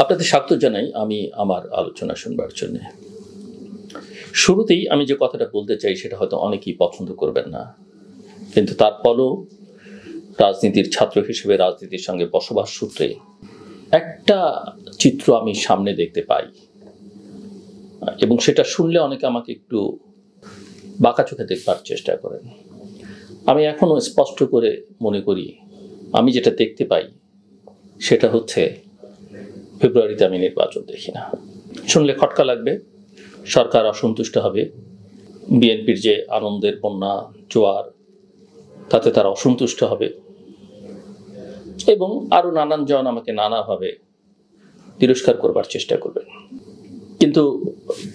আপনাদের স্বাগত জানাই আমি আমার আলোচনা শুনবার জন্য। শুরুতেই আমি যে কথাটা বলতে চাই সেটা হয়তো অনেকেই পছন্দ করবেন না, কিন্তু তারপরও রাজনীতির ছাত্র হিসেবে রাজনীতির সঙ্গে বসবাস সূত্রে একটা চিত্র আমি সামনে দেখতে পাই, এবং সেটা শুনলে অনেকে আমাকে একটু বাঁকা চোখে দেখবার চেষ্টা করেন। আমি এখনো স্পষ্ট করে মনে করি আমি যেটা দেখতে পাই সেটা হচ্ছে ফেব্রুয়ারিতে আমি নির্বাচন দেখি না। শুনলে খটকা লাগবে, সরকার অসন্তুষ্ট হবে, বিএনপির যে আনন্দের বন্যা জোয়ার তাতে তারা অসন্তুষ্ট হবে, এবং আরো নানান জন আমাকে নানাভাবে তিরস্কার করবার চেষ্টা করবেন। কিন্তু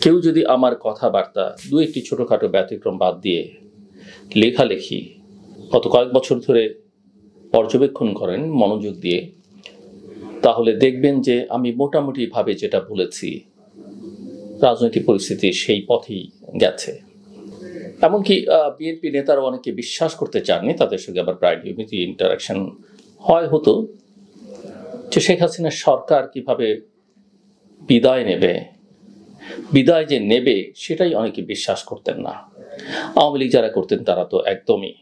কেউ যদি আমার কথাবার্তা দু একটি ছোটখাটো ব্যতিক্রম বাদ দিয়ে লেখালেখি গত কয়েক বছর ধরে পর্যবেক্ষণ করেন মনোযোগ দিয়ে, তাহলে দেখবেন যে আমি মোটামুটি ভাবে যেটা বলেছি রাজনৈতিক পরিস্থিতি সেই পথেই গেছে। এমনকি বিএনপি নেতারা অনেকে বিশ্বাস করতে চাননি, তাদের সঙ্গে আবার প্রায় নিয়মিত ইন্টারাকশন হতো, যে শেখ হাসিনার সরকার কিভাবে বিদায় নেবে, বিদায় যে নেবে সেটাই অনেকে বিশ্বাস করতেন না। আওয়ামী লীগ যারা করতেন তারা তো একদমই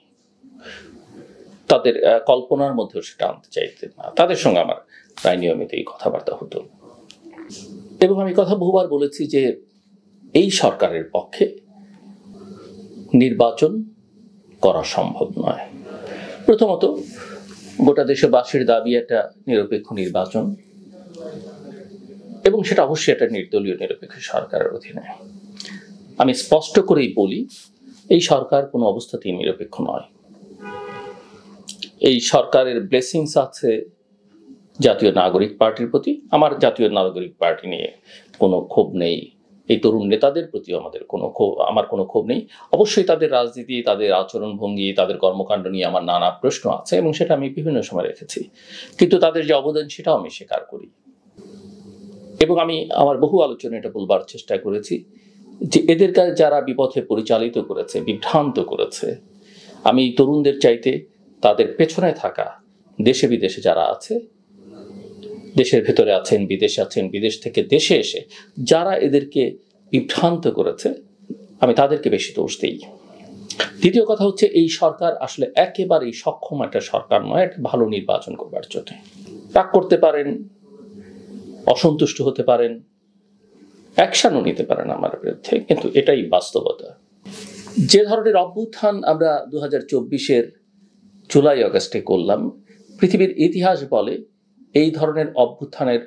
তাদের কল্পনার মধ্যেও সেটা আনতে চাইতেন না। তাদের সঙ্গে আমার প্রায় নিয়মিত এই কথাবার্তা হতো, এবং আমি কথা বহুবার বলেছি যে এই সরকারের পক্ষে নির্বাচন করা সম্ভব নয়। প্রথমত, গোটা দেশবাসীর দাবি একটা নিরপেক্ষ নির্বাচন, এবং সেটা অবশ্যই একটা নির্দলীয় নিরপেক্ষ সরকারের অধীনে। আমি স্পষ্ট করেই বলি, এই সরকার কোনো অবস্থাতেই নিরপেক্ষ নয়। এই সরকারের ব্লেসিংস আছে জাতীয় নাগরিক পার্টির প্রতি। আমার জাতীয় নাগরিক পার্টি নিয়ে কোনো ক্ষোভ নেই, এই তরুণ নেতাদের প্রতিও আমার কোনো ক্ষোভ নেই। অবশ্যই তাদের রাজনীতি, তাদের আচরণভঙ্গি, তাদের কর্মকাণ্ড নিয়ে আমার নানা প্রশ্ন আছে, এবং সেটা আমি বিভিন্ন সময় রেখেছি, কিন্তু তাদের যে অবদান সেটাও আমি স্বীকার করি। এবং আমি আমার বহু আলোচনা এটা বলবার চেষ্টা করেছি যে এদেরকে যারা বিপথে পরিচালিত করেছে, বিভ্রান্ত করেছে, আমি তরুণদের চাইতে তাদের পেছনে থাকা দেশে বিদেশে যারা আছে, দেশের ভেতরে আছেন, বিদেশে আছেন, বিদেশ থেকে দেশে এসে যারা এদেরকে বিভ্রান্ত করেছে, আমি তাদেরকে বেশি দোষ দিই। দ্বিতীয় কথা হচ্ছে, এই সরকার আসলে একেবারেই সক্ষম একটা সরকার নয় একটা ভালো নির্বাচন করবার জন্য। রাগ করতে পারেন, অসন্তুষ্ট হতে পারেন, অ্যাকশনও নিতে পারেন আমার বিরুদ্ধে, কিন্তু এটাই বাস্তবতা। যে ধরনের অভ্যুত্থান আমরা 2024-এর জুলাই আগস্টে করলাম, পৃথিবীর ইতিহাস বলে এই ধরনের অভ্যুত্থানের